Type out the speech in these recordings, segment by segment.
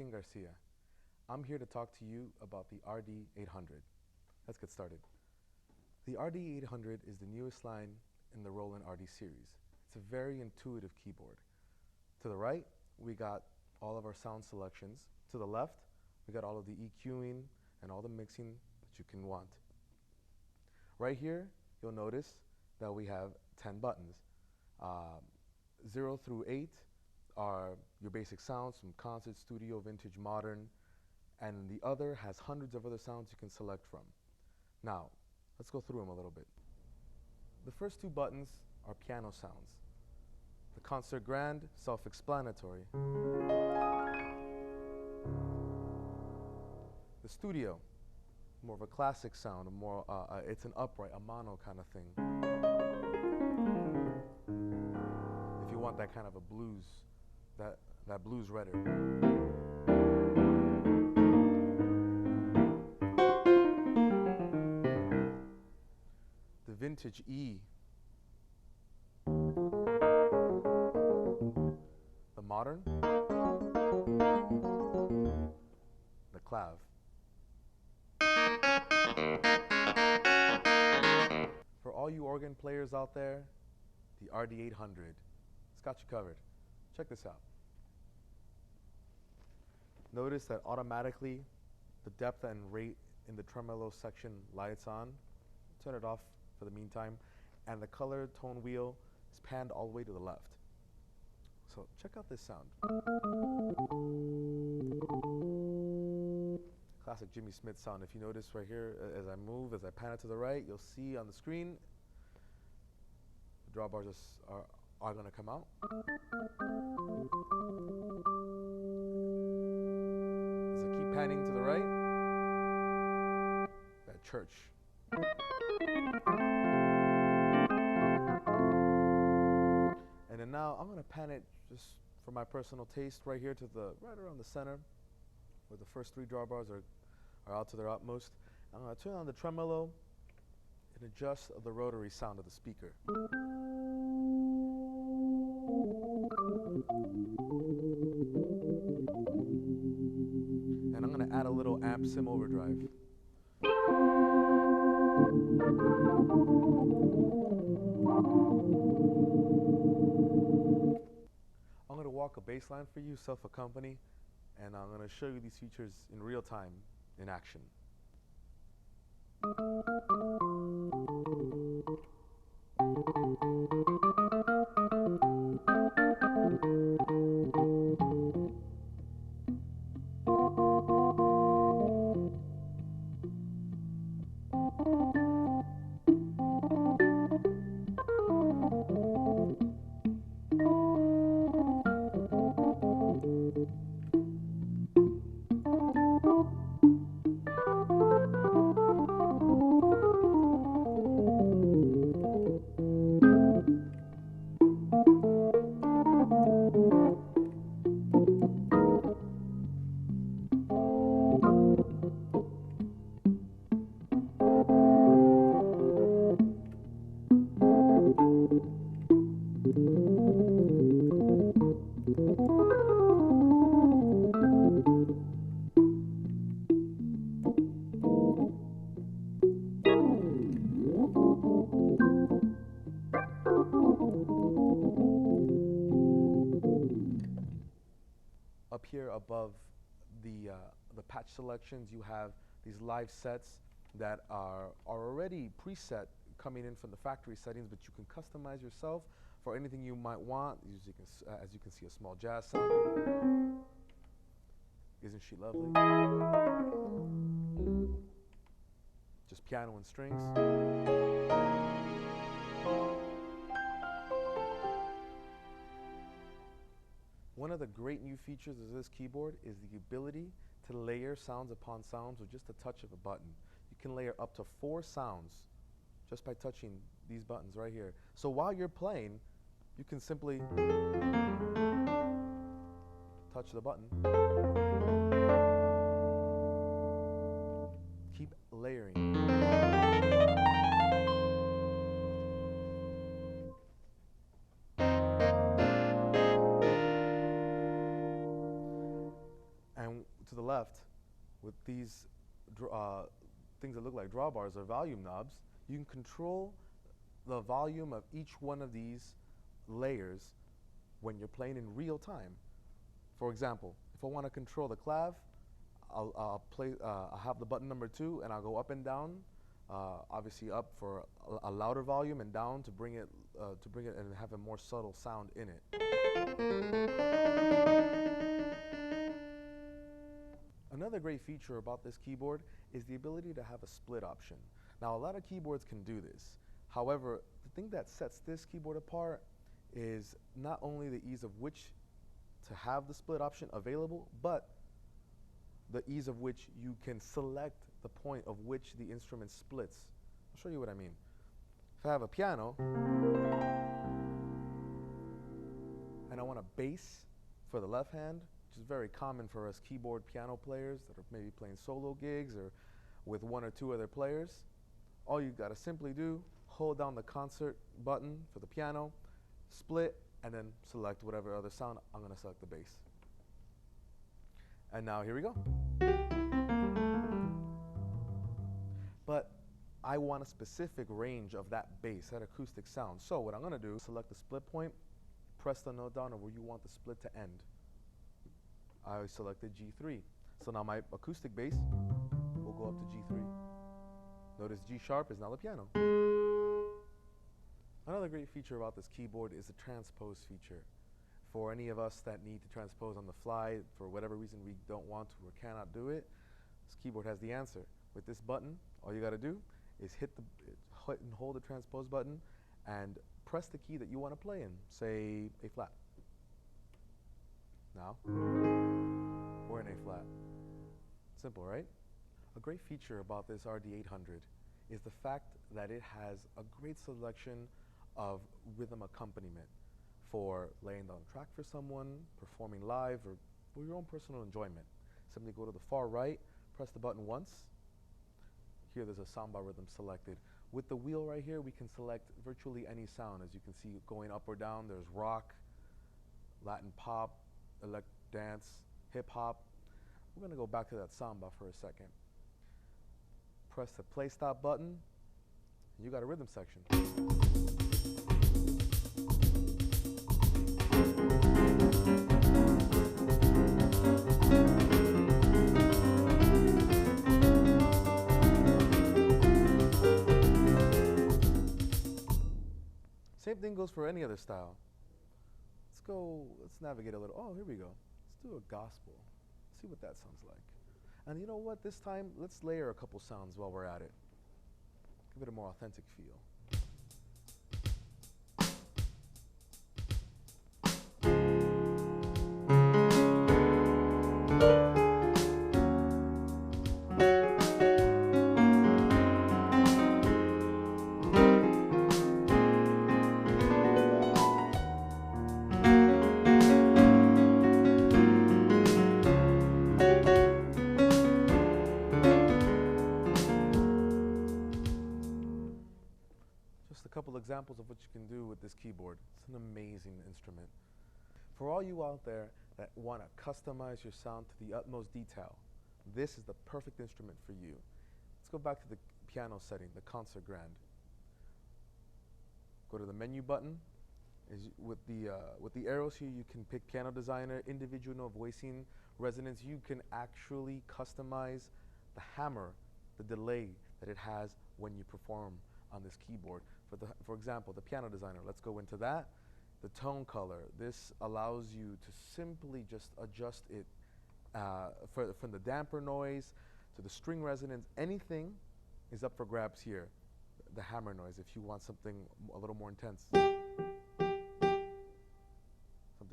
Joaquin Garcia. I'm here to talk to you about the RD-800. Let's get started. The RD-800 is the newest line in the Roland RD series. It's a very intuitive keyboard. To the right, we got all of our sound selections. To the left, we got all of the EQing and all the mixing that you can want. Right here, you'll notice that we have 10 buttons. 0 through 8 are your basic sounds from concert, studio, vintage, modern, and the other has hundreds of other sounds you can select from. Now, let's go through them a little bit. The first two buttons are piano sounds. The concert grand, self-explanatory. The studio, more of a classic sound, it's an upright, a mono kind of thing. If you want that kind of a blues, that blues redder. The vintage E. The modern. The clav. For all you organ players out there, the RD-800, it's got you covered. Check this out. Notice that automatically the depth and rate in the tremolo section lights on. Turn it off for the meantime. And the color tone wheel is panned all the way to the left. So check out this sound. Classic Jimmy Smith sound. If you notice right here, as I move, as I pan it to the right, you'll see on the screen, the drawbars are going to come out. As I keep panning to the right, that church. And then now I'm going to pan it just for my personal taste right here to right around the center, where the first three drawbars are out to their utmost. I'm going to turn on the tremolo and adjust the rotary sound of the speaker. And I'm going to add a little amp sim overdrive. I'm going to walk a bass line for you, self-accompany, and I'm going to show you these features in real time, in action. Up here above the patch selections, you have these live sets that are already preset coming in from the factory settings, but you can customize yourself for anything you might want. As you can see, a small jazz sound. Isn't she lovely? Just piano and strings. One of the great new features of this keyboard is the ability to layer sounds upon sounds with just a touch of a button. You can layer up to 4 sounds just by touching these buttons right here. So while you're playing, you can simply touch the button. Keep layering. And left, with these things that look like drawbars or volume knobs, you can control the volume of each one of these layers when you're playing in real time. For example, if I want to control the clav, I'll have the button number 2 and I'll go up and down, obviously up for a louder volume and down to bring it and have a more subtle sound in it. Another great feature about this keyboard is the ability to have a split option. Now, a lot of keyboards can do this. However, the thing that sets this keyboard apart is not only the ease of which to have the split option available, but the ease of which you can select the point of which the instrument splits. I'll show you what I mean. If I have a piano and I want a bass for the left hand, which is very common for us keyboard piano players that are maybe playing solo gigs or with 1 or 2 other players, all you gotta simply do, hold down the concert button for the piano, split, and then select whatever other sound. I'm gonna select the bass. And now here we go. But I want a specific range of that bass, that acoustic sound. So what I'm gonna do is select the split point, press the note down of where you want the split to end. I selected G3. So now my acoustic bass will go up to G3. Notice G sharp is now the piano. Another great feature about this keyboard is the transpose feature. For any of us that need to transpose on the fly, for whatever reason we don't want to or cannot do it, this keyboard has the answer. With this button, all you gotta do is hit and hold the transpose button and press the key that you wanna play in, say A flat. Now, we're in A flat. Simple, right? A great feature about this RD-800 is the fact that it has a great selection of rhythm accompaniment for laying down a track for someone, performing live, or for your own personal enjoyment. Simply go to the far right, press the button once. Here there's a samba rhythm selected. With the wheel right here, we can select virtually any sound. As you can see, going up or down, there's rock, Latin pop, dance, hip hop. We're gonna go back to that samba for a second. Press the play stop button, and you got a rhythm section. Same thing goes for any other style. Let's navigate a little. Oh, here we go. Let's do a gospel. See what that sounds like. And you know what, this time, let's layer a couple sounds while we're at it. Give it a more authentic feel. Couple examples of what you can do with this keyboard. It's an amazing instrument. For all you out there that want to customize your sound to the utmost detail, this is the perfect instrument for you. Let's go back to the piano setting, the concert grand. Go to the menu button. With the arrows here, you can pick piano designer, individual note voicing, resonance. You can actually customize the hammer, the delay that it has when you perform on this keyboard. For example, the piano designer, let's go into that. The tone color, this allows you to simply just adjust it from the damper noise to the string resonance. Anything is up for grabs here. The hammer noise, if you want something a little more intense. Something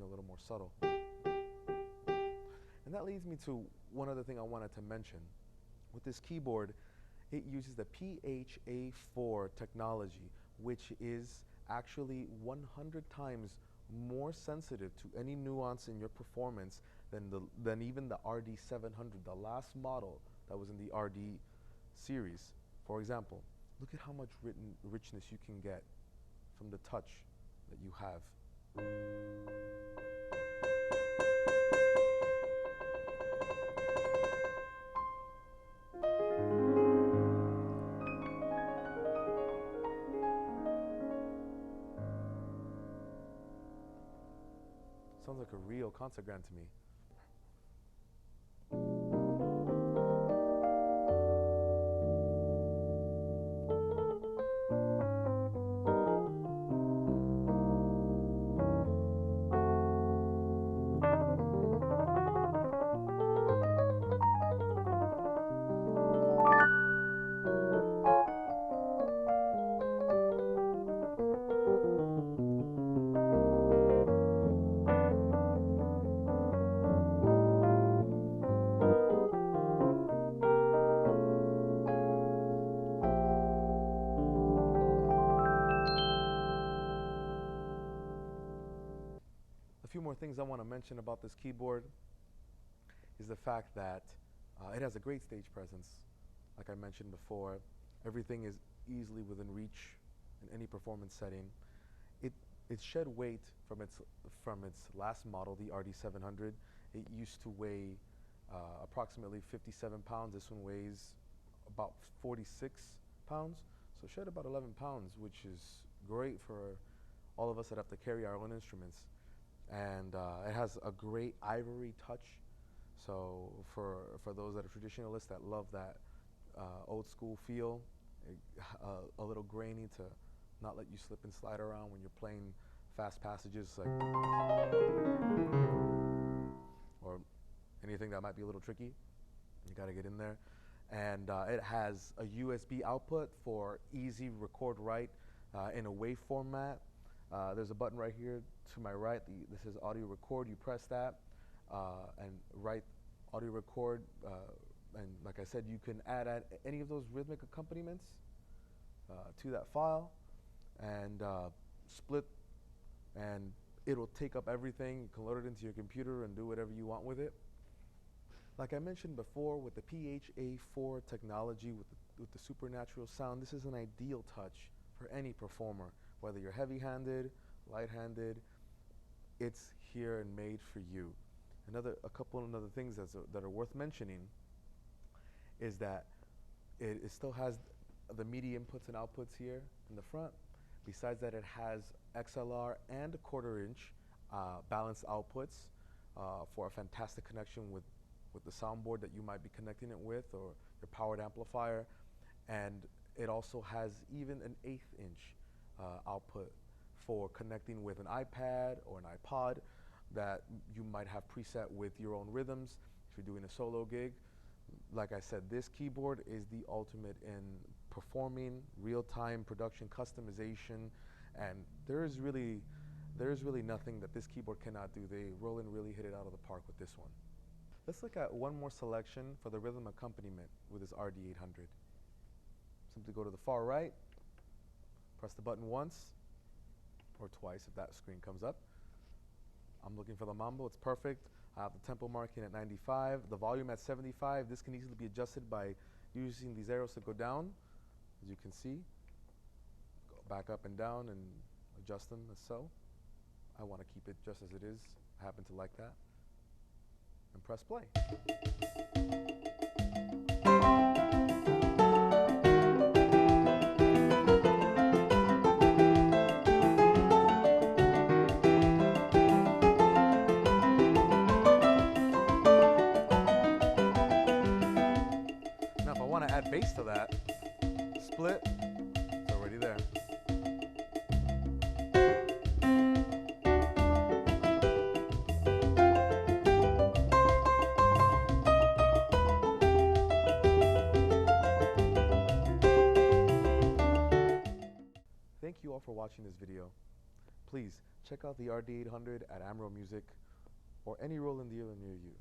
a little more subtle. And that leads me to one other thing I wanted to mention. With this keyboard, it uses the PHA4 technology, which is actually 100 times more sensitive to any nuance in your performance than even the RD-700, the last model that was in the RD series. For example, look at how much richness you can get from the touch that you have. Sounds like a real concert grand to me. A few more things I want to mention about this keyboard is the fact that it has a great stage presence. Like I mentioned before, everything is easily within reach in any performance setting. It shed weight from its last model, the RD-700. It used to weigh approximately 57 pounds. This one weighs about 46 pounds. So shed about 11 pounds, which is great for all of us that have to carry our own instruments. And it has a great ivory touch. So for those that are traditionalists that love that old school feel, a little grainy to not let you slip and slide around when you're playing fast passages, like, or anything that might be a little tricky. You got to get in there. And it has a USB output for easy record write in a WAV format. There's a button right here to my right. This is audio record. You press that and write audio record. And like I said, you can add any of those rhythmic accompaniments to that file and split, and it'll take up everything. You can load it into your computer and do whatever you want with it. Like I mentioned before, with the PHA-4 technology, with the supernatural sound, this is an ideal touch for any performer. Whether you're heavy-handed, light-handed, it's here and made for you. A couple of other things that are worth mentioning is that it still has the MIDI inputs and outputs here in the front. Besides that, it has XLR and a quarter-inch balanced outputs for a fantastic connection with the soundboard that you might be connecting it with, or your powered amplifier. And it also has even an 1/8-inch output for connecting with an iPad or an iPod that you might have preset with your own rhythms if you're doing a solo gig. Like I said, this keyboard is the ultimate in performing real-time production customization, and there is really nothing that this keyboard cannot do. Roland really hit it out of the park with this one. Let's look at one more selection for the rhythm accompaniment with this RD-800. Simply go to the far right, press the button once or twice if that screen comes up. I'm looking for the mambo. It's perfect. I have the tempo marking at 95, the volume at 75. This can easily be adjusted by using these arrows to go down, as you can see. Go back up and down and adjust them as so. I want to keep it just as it is. I happen to like that. And press play. Now if I want to add bass to that, split, it's already there. Thank you all for watching this video. Please check out the RD-800 at Amro Music or any Roland dealer near you.